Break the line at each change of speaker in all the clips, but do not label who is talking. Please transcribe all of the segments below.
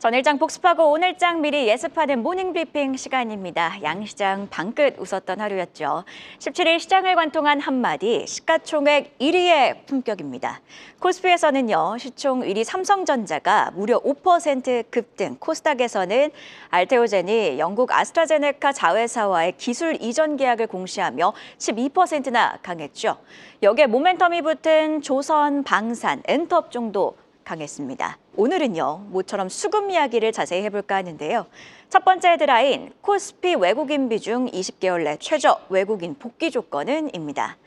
전일장 복습하고 오늘장 미리 예습하는 모닝브리핑 시간입니다. 양시장 방긋 웃었던 하루였죠. 17일 시장을 관통한 한마디, 시가총액 1위의 품격입니다. 코스피에서는요, 시총 1위 삼성전자가 무려 5% 급등, 코스닥에서는 알테오젠이 영국 아스트라제네카 자회사와의 기술 이전 계약을 공시하며 12%나 강했죠. 여기에 모멘텀이 붙은 조선, 방산, 엔터업종도 강했습니다. 오늘은요, 모처럼 수급 이야기를 자세히 해볼까 하는데요. 첫 번째 헤드라인, 코스피 외국인 비중 20개월 내 최저 외국인 복귀 조건은입니다.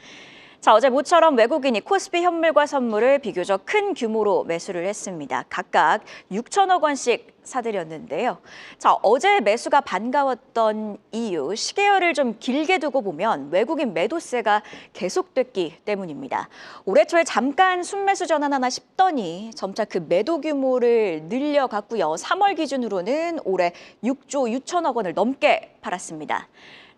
자, 어제 모처럼 외국인이 코스피 현물과 선물을 비교적 큰 규모로 매수를 했습니다. 각각 6천억 원씩 사들였는데요. 자, 어제 매수가 반가웠던 이유, 시계열을 좀 길게 두고 보면 외국인 매도세가 계속됐기 때문입니다. 올해 초에 잠깐 순매수 전환하나 싶더니 점차 그 매도 규모를 늘려갔고요. 3월 기준으로는 올해 6조 6천억 원을 넘게 팔았습니다.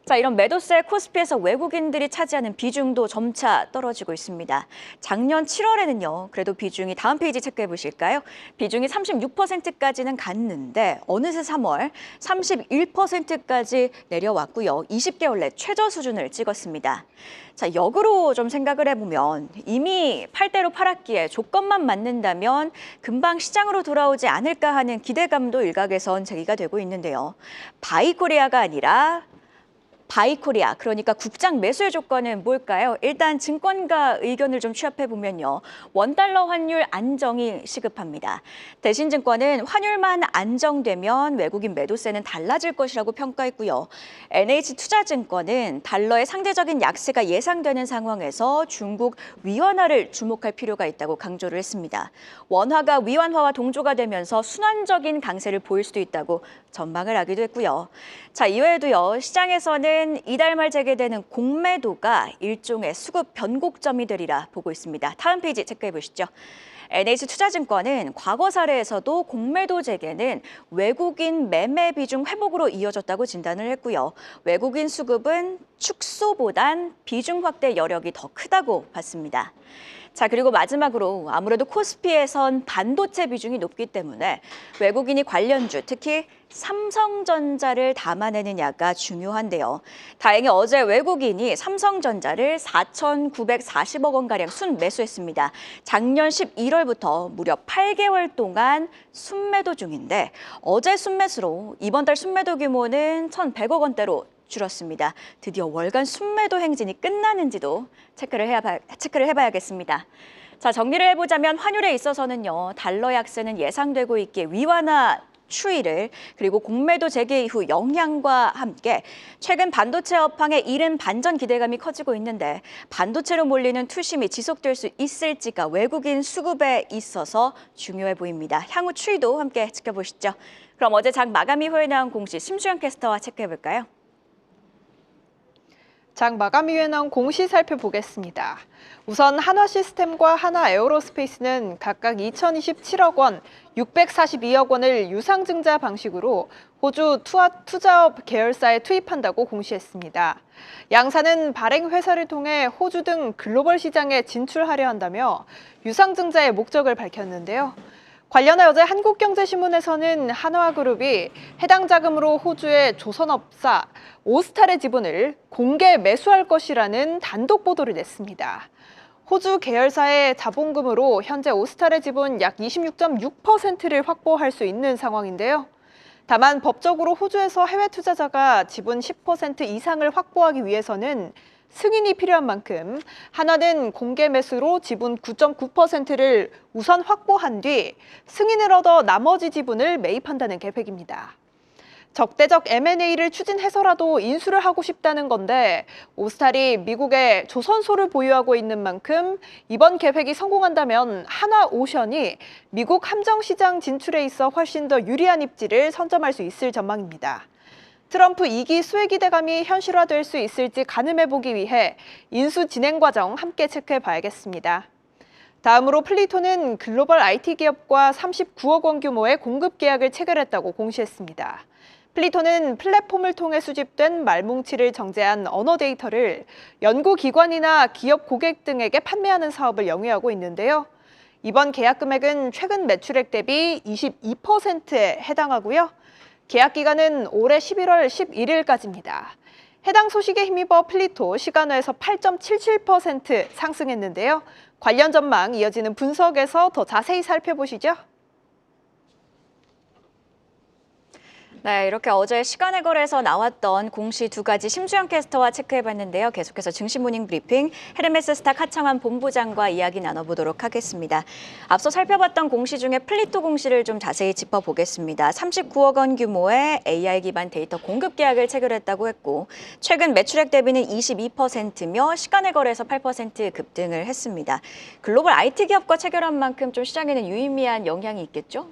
자, 이런 매도세 코스피에서 외국인들이 차지하는 비중도 점차 떨어지고 있습니다. 작년 7월에는요, 그래도 비중이 다음 페이지 체크해 보실까요? 비중이 36%까지는 갔는데 어느새 3월 31%까지 내려왔고요. 20개월 내 최저 수준을 찍었습니다. 자, 역으로 좀 생각을 해보면 이미 팔 대로 팔았기에 조건만 맞는다면 금방 시장으로 돌아오지 않을까 하는 기대감도 일각에선 제기가 되고 있는데요. 바이코리아가 아니라 바이코리아, 그러니까 국장 매수의 조건은 뭘까요? 일단 증권가 의견을 좀 취합해보면요. 원달러 환율 안정이 시급합니다. 대신증권은 환율만 안정되면 외국인 매도세는 달라질 것이라고 평가했고요. NH투자증권은 달러의 상대적인 약세가 예상되는 상황에서 중국 위원화를 주목할 필요가 있다고 강조를 했습니다. 원화가 위안화와 동조가 되면서 순환적인 강세를 보일 수도 있다고 전망을 하기도 했고요. 자, 이외에도요, 시장에서는 이달 말 재개되는 공매도가 일종의 수급 변곡점이 되리라 보고 있습니다. 다음 페이지 체크해 보시죠. NH투자증권은 과거 사례에서도 공매도 재개는 외국인 매매 비중 회복으로 이어졌다고 진단을 했고요. 외국인 수급은 축소보단 비중 확대 여력이 더 크다고 봤습니다. 자, 그리고 마지막으로 아무래도 코스피에선 반도체 비중이 높기 때문에 외국인이 관련주, 특히 삼성전자를 담아내느냐가 중요한데요. 다행히 어제 외국인이 삼성전자를 4,940억 원가량 순매수했습니다. 작년 11월부터 무려 8개월 동안 순매도 중인데 어제 순매수로 이번 달 순매도 규모는 1,100억 원대로 줄었습니다. 드디어 월간 순매도 행진이 끝나는지도 체크를 해봐야겠습니다. 자, 정리를 해보자면 환율에 있어서는요, 달러 약세는 예상되고 있기에 위완화 추이를, 그리고 공매도 재개 이후 영향과 함께 최근 반도체 업황의 이른 반전 기대감이 커지고 있는데 반도체로 몰리는 투심이 지속될 수 있을지가 외국인 수급에 있어서 중요해 보입니다. 향후 추이도 함께 지켜보시죠. 그럼 어제 장 마감 이후에 나온 공시 심수영 캐스터와 체크해볼까요?
장 마감 이후에 나온 공시 살펴보겠습니다. 우선 한화시스템과 하나에어로스페이스는 각각 2,027억 원, 642억 원을 유상증자 방식으로 호주 투자업 계열사에 투입한다고 공시했습니다. 양사는 발행 회사를 통해 호주 등 글로벌 시장에 진출하려 한다며 유상증자의 목적을 밝혔는데요. 관련해 어제 한국경제신문에서는 한화그룹이 해당 자금으로 호주의 조선업사 오스탈의 지분을 공개 매수할 것이라는 단독 보도를 냈습니다. 호주 계열사의 자본금으로 현재 오스탈의 지분 약 26.6%를 확보할 수 있는 상황인데요. 다만 법적으로 호주에서 해외 투자자가 지분 10% 이상을 확보하기 위해서는 승인이 필요한 만큼 한화는 공개 매수로 지분 9.9%를 우선 확보한 뒤 승인을 얻어 나머지 지분을 매입한다는 계획입니다. 적대적 M&A를 추진해서라도 인수를 하고 싶다는 건데 오스탈이 미국에 조선소를 보유하고 있는 만큼 이번 계획이 성공한다면 한화오션이 미국 함정시장 진출에 있어 훨씬 더 유리한 입지를 선점할 수 있을 전망입니다. 트럼프 2기 수혜 기대감이 현실화될 수 있을지 가늠해보기 위해 인수 진행 과정 함께 체크해봐야겠습니다. 다음으로 플리토는 글로벌 IT 기업과 39억 원 규모의 공급 계약을 체결했다고 공시했습니다. 플리토는 플랫폼을 통해 수집된 말뭉치를 정제한 언어 데이터를 연구기관이나 기업 고객 등에게 판매하는 사업을 영위하고 있는데요. 이번 계약 금액은 최근 매출액 대비 22%에 해당하고요. 계약 기간은 올해 11월 11일까지입니다. 해당 소식에 힘입어 플리토 시간화에서 8.77% 상승했는데요. 관련 전망 이어지는 분석에서 더 자세히 살펴보시죠.
네, 이렇게 어제 시간의 거래에서 나왔던 공시 두 가지 심수영 캐스터와 체크해봤는데요. 계속해서 증시 모닝 브리핑 헤르메스 스탁 하창환 본부장과 이야기 나눠보도록 하겠습니다. 앞서 살펴봤던 공시 중에 플리토 공시를 좀 자세히 짚어보겠습니다. 39억 원 규모의 AI 기반 데이터 공급 계약을 체결했다고 했고 최근 매출액 대비는 22%며 시간의 거래에서 8% 급등을 했습니다. 글로벌 IT 기업과 체결한 만큼 좀 시장에는 유의미한 영향이 있겠죠?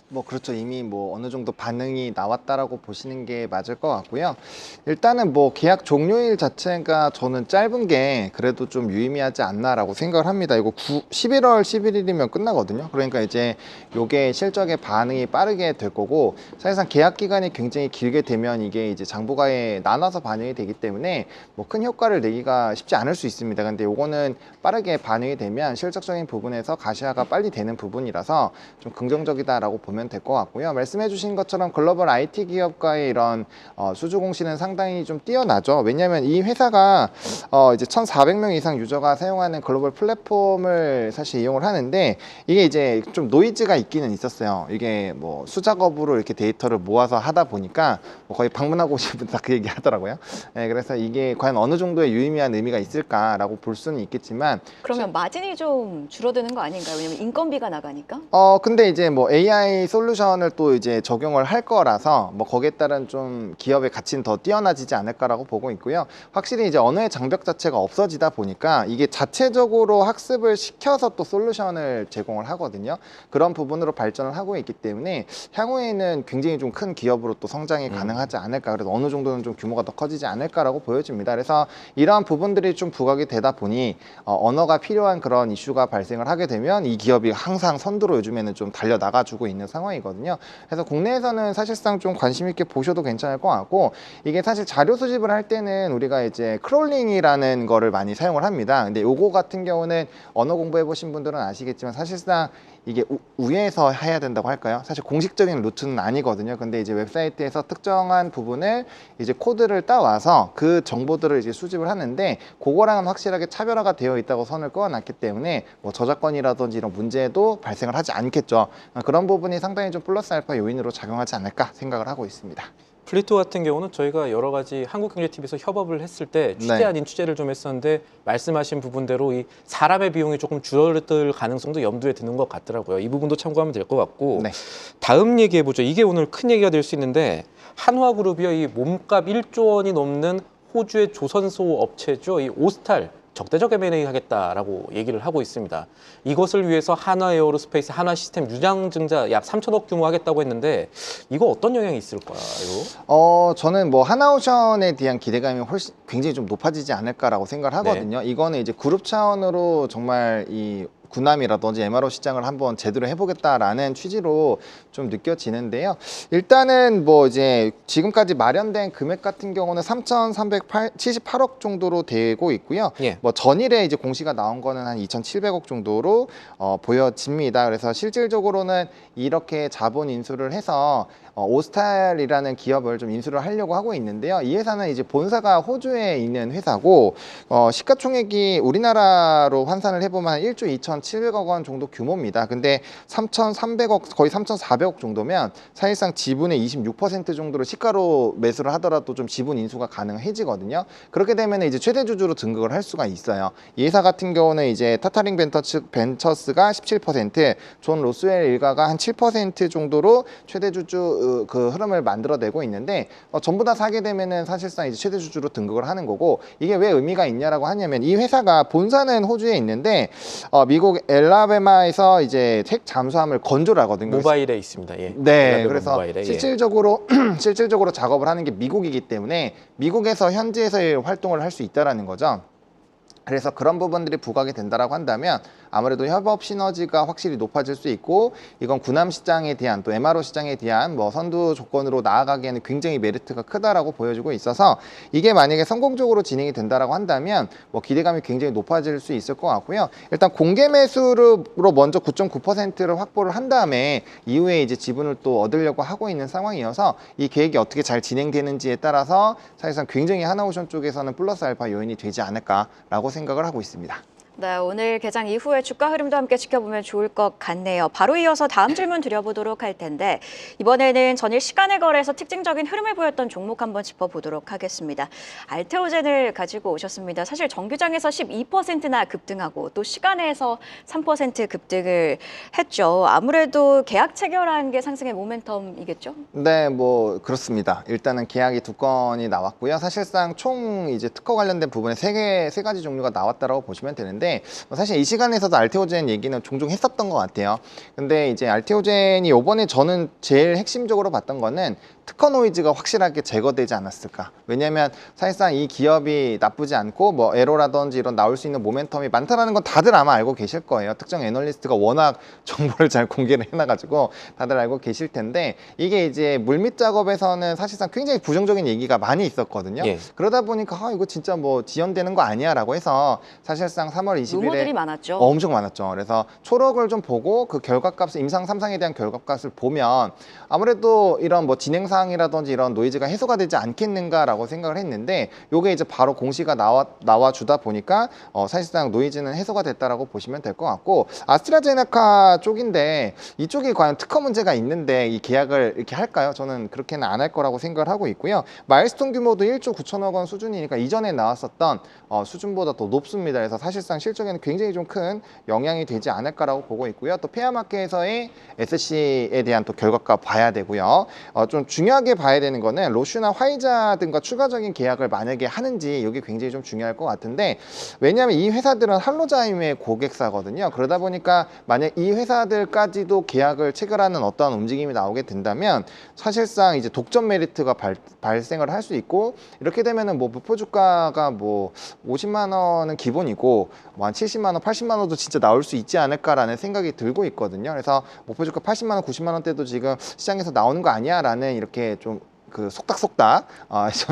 뭐 그렇죠. 이미 뭐 어느 정도 반응이 나왔다라고 보시는 게 맞을 것 같고요. 일단은 뭐 계약 종료일 자체가 저는 짧은 게 그래도 좀 유의미하지 않나라고 생각을 합니다. 이거 11월 11일이면 끝나거든요. 그러니까 이제 요게 실적의 반응이 빠르게 될 거고 사실상 계약 기간이 굉장히 길게 되면 이게 이제 장부가에 나눠서 반영이 되기 때문에 뭐 큰 효과를 내기가 쉽지 않을 수 있습니다. 근데 요거는 빠르게 반영이 되면 실적적인 부분에서 가시화가 빨리 되는 부분이라서 좀 긍정적이다라고 보면 될 것 같고요. 말씀해 주신 것처럼 글로벌 IT 기업과의 이런 수주 공시는 상당히 좀 뛰어나죠. 왜냐하면 이 회사가 이제 1,400명 이상 유저가 사용하는 글로벌 플랫폼을 사실 이용을 하는데 이게 이제 좀 노이즈가 있기는 있었어요. 이게 뭐 수작업으로 이렇게 데이터를 모아서 하다 보니까 뭐 거의 방문하고 오신 분 다 그 얘기 하더라고요. 네, 그래서 이게 과연 어느 정도의 유의미한 의미가 있을까라고 볼 수는 있겠지만
그러면 마진이 좀 줄어드는 거 아닌가요? 왜냐면 인건비가 나가니까?
근데 이제 뭐 AI 솔루션을 또 이제 적용을 할 거라서 뭐 거기에 따른 좀 기업의 가치는 더 뛰어나지지 않을까라고 보고 있고요. 확실히 이제 언어의 장벽 자체가 없어지다 보니까 이게 자체적으로 학습을 시켜서 또 솔루션을 제공을 하거든요. 그런 부분으로 발전을 하고 있기 때문에 향후에는 굉장히 좀 큰 기업으로 또 성장이 가능하지 않을까. 그래서 어느 정도는 좀 규모가 더 커지지 않을까라고 보여집니다. 그래서 이러한 부분들이 좀 부각이 되다 보니 언어가 필요한 그런 이슈가 발생을 하게 되면 이 기업이 항상 선두로 요즘에는 좀 달려나가주고 있는 상황이거든요. 그래서 국내에서는 사실상 좀 관심 있게 보셔도 괜찮을 것 같고 이게 사실 자료 수집을 할 때는 우리가 이제 크롤링이라는 거를 많이 사용을 합니다. 근데 요거 같은 경우는 언어 공부해 보신 분들은 아시겠지만 사실상 이게 위에서 해야 된다고 할까요? 사실 공식적인 루트는 아니거든요. 근데 이제 웹사이트에서 특정한 부분을 이제 코드를 따와서 그 정보들을 이제 수집을 하는데 그거랑은 확실하게 차별화가 되어 있다고 선을 그어놨기 때문에 뭐 저작권이라든지 이런 문제도 발생을 하지 않겠죠. 그런 부분이 상당히 좀 플러스 알파 요인으로 작용하지 않을까 생각을 하고 있습니다.
플리토 같은 경우는 저희가 여러 가지 한국경제TV에서 협업을 했을 때 취재
네.
아닌 취재를 좀 했었는데 말씀하신 부분대로 이 사람의 비용이 조금 줄어들 가능성도 염두에 드는 것 같더라고요. 이 부분도 참고하면 될 것 같고
네.
다음 얘기해보죠. 이게 오늘 큰 얘기가 될 수 있는데 한화그룹이요. 이 몸값 1조 원이 넘는 호주의 조선소 업체죠. 이 오스탈. 적대적 M&A 하겠다라고 얘기를 하고 있습니다. 이것을 위해서 한화에어로스페이스, 한화시스템 유상증자 약 3천억 규모 하겠다고 했는데 이거 어떤 영향이 있을까요?
저는 뭐 하나오션에 대한 기대감이 훨씬 굉장히 좀 높아지지 않을까라고 생각을 하거든요. 이거는 이제 그룹 차원으로 정말 이 구남이라든지 MRO 시장을 한번 제대로 해보겠다라는 취지로 좀 느껴지는데요. 일단은 뭐 이제 지금까지 마련된 금액 같은 경우는 3,378억 정도로 되고 있고요.
예.
뭐 전일에 이제 공시가 나온 거는 한 2,700억 정도로 보여집니다. 그래서 실질적으로는 이렇게 자본 인수를 해서 오스탈이라는 기업을 좀 인수를 하려고 하고 있는데요. 이 회사는 이제 본사가 호주에 있는 회사고 시가총액이 우리나라로 환산을 해보면 한 1조 2,700억 원 정도 규모입니다. 근데 3,300억 거의 3,400억 정도면 사실상 지분의 26% 정도로 시가로 매수를 하더라도 좀 지분 인수가 가능해지거든요. 그렇게 되면 이제 최대 주주로 등극을 할 수가 있어요. 이 회사 같은 경우는 이제 타타링 벤처스가 17%, 존 로스웰 일가가 한 7% 정도로 최대 주주 그 흐름을 만들어내고 있는데 전부 다 사게 되면은 사실상 이제 최대 주주로 등극을 하는 거고 이게 왜 의미가 있냐라고 하냐면 이 회사가 본사는 호주에 있는데 미국 엘라베마에서 이제 핵 잠수함을 건조를 하거든요.
모바일에 있습니다. 예.
네, 그래서
모바일에,
실질적으로 실질적으로 작업을 하는 게 미국이기 때문에 미국에서 현지에서의 활동을 할 수 있다라는 거죠. 그래서 그런 부분들이 부각이 된다라고 한다면 아무래도 협업 시너지가 확실히 높아질 수 있고 이건 군함 시장에 대한 또 MRO 시장에 대한 뭐 선두 조건으로 나아가기에는 굉장히 메리트가 크다라고 보여지고 있어서 이게 만약에 성공적으로 진행이 된다라고 한다면 뭐 기대감이 굉장히 높아질 수 있을 것 같고요. 일단 공개 매수로 먼저 9.9%를 확보를 한 다음에 이후에 이제 지분을 또 얻으려고 하고 있는 상황이어서 이 계획이 어떻게 잘 진행되는지에 따라서 사실상 굉장히 하나오션 쪽에서는 플러스 알파 요인이 되지 않을까라고 생각을 하고 있습니다.
네, 오늘 개장 이후에 주가 흐름도 함께 지켜보면 좋을 것 같네요. 바로 이어서 다음 질문 드려보도록 할 텐데 이번에는 전일 시간의 거래에서 특징적인 흐름을 보였던 종목 한번 짚어보도록 하겠습니다. 알테오젠을 가지고 오셨습니다. 사실 정규장에서 12%나 급등하고 또 시간에서 3% 급등을 했죠. 아무래도 계약 체결한 게 상승의 모멘텀이겠죠?
네, 뭐 그렇습니다. 일단은 계약이 2건이 나왔고요. 사실상 총 이제 특허 관련된 부분에 세 가지 종류가 나왔다라고 보시면 되는데 사실 이 시간에서도 알테오젠 얘기는 종종 했었던 것 같아요. 근데 이제 알테오젠이 이번에 저는 제일 핵심적으로 봤던 거는 특허 노이즈가 확실하게 제거되지 않았을까. 왜냐하면 사실상 이 기업이 나쁘지 않고 뭐 에로라든지 이런 나올 수 있는 모멘텀이 많다라는 건 다들 아마 알고 계실 거예요. 특정 애널리스트가 워낙 정보를 잘 공개를 해놔가지고 다들 알고 계실 텐데 이게 이제 물밑 작업에서는 사실상 굉장히 부정적인 얘기가 많이 있었거든요.
예.
그러다 보니까 이거 진짜 뭐 지연되는 거 아니야라고 해서 사실상 3월 20일에
루머들이 많았죠.
엄청 많았죠. 그래서 초록을 좀 보고 그 결과값을 임상 3상에 대한 결과값을 보면 아무래도 이런 뭐 진행사항이라든지 이런 노이즈가 해소가 되지 않겠는가라고 생각을 했는데 요게 이제 바로 공시가 나와 주다 보니까 사실상 노이즈는 해소가 됐다라고 보시면 될 것 같고 아스트라제네카 쪽인데 이쪽이 과연 특허 문제가 있는데 이 계약을 이렇게 할까요? 저는 그렇게는 안 할 거라고 생각을 하고 있고요. 마일스톤 규모도 1조 9천억 원 수준이니까 이전에 나왔었던 수준보다 더 높습니다. 그래서 사실상 실적에는 굉장히 좀 큰 영향이 되지 않을까라고 보고 있고요. 또 페어마켓에서의 SC에 대한 또 결과값 봐야 되고요. 좀 중요하게 봐야 되는 거는 로슈나 화이자 등과 추가적인 계약을 만약에 하는지 이게 굉장히 좀 중요할 것 같은데 왜냐하면 이 회사들은 할로자임의 고객사거든요. 그러다 보니까 만약 이 회사들까지도 계약을 체결하는 어떠한 움직임이 나오게 된다면 사실상 이제 독점 메리트가 발생을 할 수 있고 이렇게 되면은 뭐 목표 주가가 뭐 50만 원은 기본이고 뭐 한 70만 원, 80만 원도 진짜 나올 수 있지 않을까라는 생각이 들고 있거든요. 그래서 목표 주가 80만 원, 90만 원대도 지금 시장에서 나오는 거 아니야라는 이렇게 좀 그 속닥속닥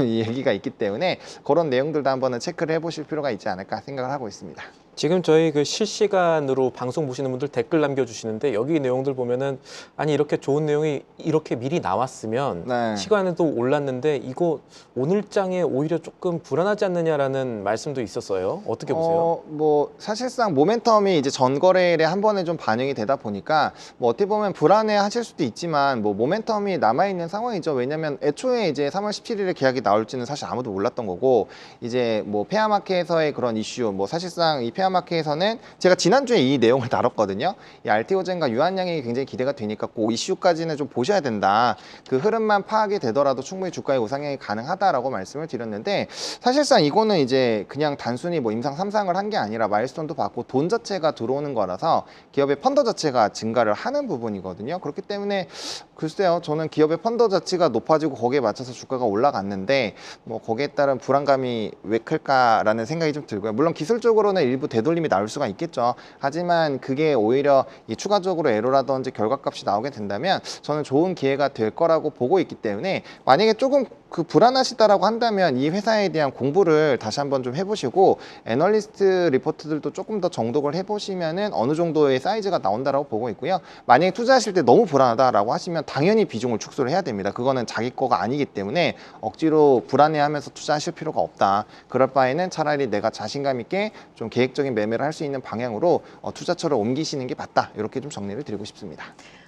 이 얘기가 있기 때문에 그런 내용들도 한번은 체크를 해보실 필요가 있지 않을까 생각을 하고 있습니다.
지금 저희 그 실시간으로 방송 보시는 분들 댓글 남겨주시는데 여기 내용들 보면은 아니 이렇게 좋은 내용이 이렇게 미리 나왔으면
네.
시간에도 올랐는데 이거 오늘장에 오히려 조금 불안하지 않느냐라는 말씀도 있었어요. 어떻게 보세요?
뭐 사실상 모멘텀이 이제 전거래일에 한 번에 좀 반영이 되다 보니까 뭐 어떻게 보면 불안해 하실 수도 있지만 뭐 모멘텀이 남아 있는 상황이죠. 왜냐면 애초에 이제 3월 17일에 계약이 나올지는 사실 아무도 몰랐던 거고 이제 뭐 페어마켓에서의 그런 이슈 뭐 사실상 이 페어마켓에서는 제가 지난주에 이 내용을 다뤘거든요. 이 알테오젠과 유한양이 굉장히 기대가 되니까 그 이슈까지는 좀 보셔야 된다. 그 흐름만 파악이 되더라도 충분히 주가의 우상향이 가능하다라고 말씀을 드렸는데 사실상 이거는 이제 그냥 단순히 뭐 임상 3상을 한 게 아니라 마일스톤도 받고 돈 자체가 들어오는 거라서 기업의 펀더 자체가 증가를 하는 부분이거든요. 그렇기 때문에 글쎄요. 저는 기업의 펀더 자체가 높아지고 거기에 맞춰서 주가가 올라갔는데 뭐 거기에 따른 불안감이 왜 클까라는 생각이 좀 들고요. 물론 기술적으로는 일부 되돌림이 나올 수가 있겠죠. 하지만 그게 오히려 이 추가적으로 에러라든지 결과값이 나오게 된다면 저는 좋은 기회가 될 거라고 보고 있기 때문에 만약에 조금 그 불안하시다라고 한다면 이 회사에 대한 공부를 다시 한번 좀 해보시고 애널리스트 리포트들도 조금 더 정독을 해보시면은 어느 정도의 사이즈가 나온다라고 보고 있고요. 만약에 투자하실 때 너무 불안하다라고 하시면 당연히 비중을 축소를 해야 됩니다. 그거는 자기 거가 아니기 때문에 억지로 불안해하면서 투자하실 필요가 없다. 그럴 바에는 차라리 내가 자신감 있게 좀 계획적인 매매를 할 수 있는 방향으로 투자처를 옮기시는 게 맞다. 이렇게 좀 정리를 드리고 싶습니다.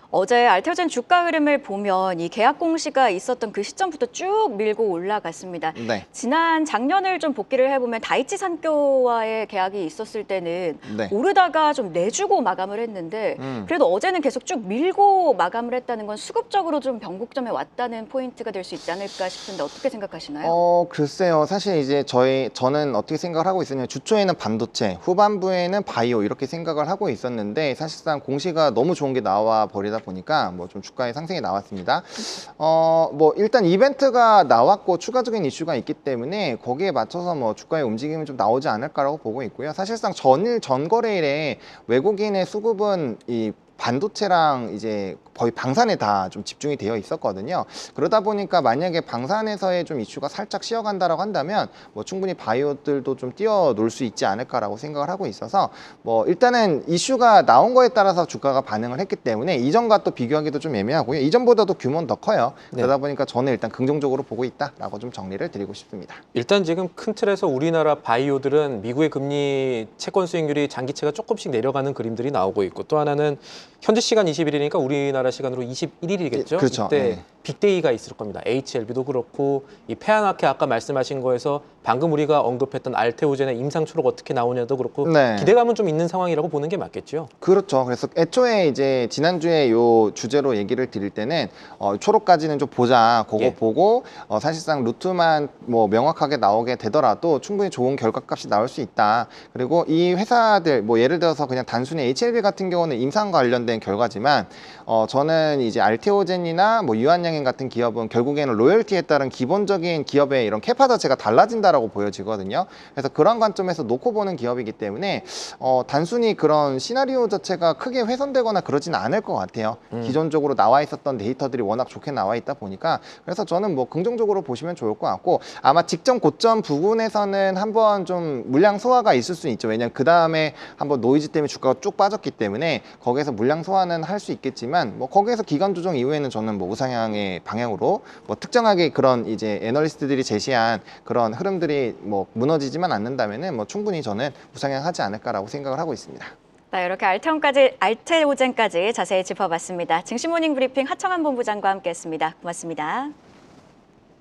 어제 알테오젠 주가 흐름을 보면 이 계약 공시가 있었던 그 시점부터 쭉 밀고 올라갔습니다.
네.
지난 작년을 좀 복기를 해보면 다이치 산교와의 계약이 있었을 때는
네.
오르다가 좀 내주고 마감을 했는데 그래도 어제는 계속 쭉 밀고 마감을 했다는 건 수급적으로 좀 변곡점에 왔다는 포인트가 될 수 있지 않을까 싶은데 어떻게 생각하시나요?
글쎄요. 사실 이제 저는 어떻게 생각을 하고 있었냐면 주초에는 반도체, 후반부에는 바이오 이렇게 생각을 하고 있었는데 사실상 공시가 너무 좋은 게 나와 버리다 되다 보니까 뭐 좀 주가의 상승이 나왔습니다. 뭐 일단 이벤트가 나왔고 추가적인 이슈가 있기 때문에 거기에 맞춰서 뭐 주가의 움직임이 좀 나오지 않을까라고 보고 있고요. 사실상 전 거래일에 외국인의 수급은 이 반도체랑 이제 거의 방산에 다 좀 집중이 되어 있었거든요. 그러다 보니까 만약에 방산에서의 좀 이슈가 살짝 쉬어간다라고 한다면 뭐 충분히 바이오들도 좀 뛰어놀 수 있지 않을까라고 생각을 하고 있어서 뭐 일단은 이슈가 나온 거에 따라서 주가가 반응을 했기 때문에 이전과 또 비교하기도 좀 애매하고요. 이전보다도 규모는 더 커요.
네.
그러다 보니까 저는 일단 긍정적으로 보고 있다라고 좀 정리를 드리고 싶습니다.
일단 지금 큰 틀에서 우리나라 바이오들은 미국의 금리 채권 수익률이 장기채가 조금씩 내려가는 그림들이 나오고 있고, 또 하나는 현지 시간 20일이니까 우리나라 시간으로 21일이겠죠.
그렇죠.
이때
네.
빅데이가 있을 겁니다. HLB도 그렇고 이 페아나케 아까 말씀하신 거에서 방금 우리가 언급했던 알테오젠의 임상 초록 어떻게 나오냐도 그렇고
네.
기대감은 좀 있는 상황이라고 보는 게 맞겠죠.
그렇죠. 그래서 애초에 이제 지난주에 요 주제로 얘기를 드릴 때는 초록까지는 좀 보자. 그거
예.
보고 사실상 루트만 뭐 명확하게 나오게 되더라도 충분히 좋은 결과값이 나올 수 있다. 그리고 이 회사들 뭐 예를 들어서 그냥 단순히 HLB 같은 경우는 임상 관련된 결과지만 저는 이제 알테오젠이나 뭐 유한양행 같은 기업은 결국에는 로열티에 따른 기본적인 기업의 이런 캐파 자체가 달라진다라고 보여지거든요. 그래서 그런 관점에서 놓고 보는 기업이기 때문에 단순히 그런 시나리오 자체가 크게 훼손되거나 그러지는 않을 것 같아요. 기존적으로 나와 있었던 데이터들이 워낙 좋게 나와 있다 보니까 그래서 저는 뭐 긍정적으로 보시면 좋을 것 같고 아마 직전 고점 부근에서는 한번 좀 물량 소화가 있을 수 있죠. 왜냐하면 그 다음에 한번 노이즈 때문에 주가가 쭉 빠졌기 때문에 거기에서 물량 소화는 할 수 있겠지만 뭐 거기에서 기간 조정 이후에는 저는 뭐 우상향의 방향으로 뭐 특정하게 그런 이제 애널리스트들이 제시한 그런 흐름들이 뭐 무너지지만 않는다면은 뭐 충분히 저는 우상향하지 않을까라고 생각을 하고 있습니다.
네, 이렇게 알테오젠까지 자세히 짚어봤습니다. 증시모닝 브리핑 하청한 본부장과 함께했습니다. 고맙습니다.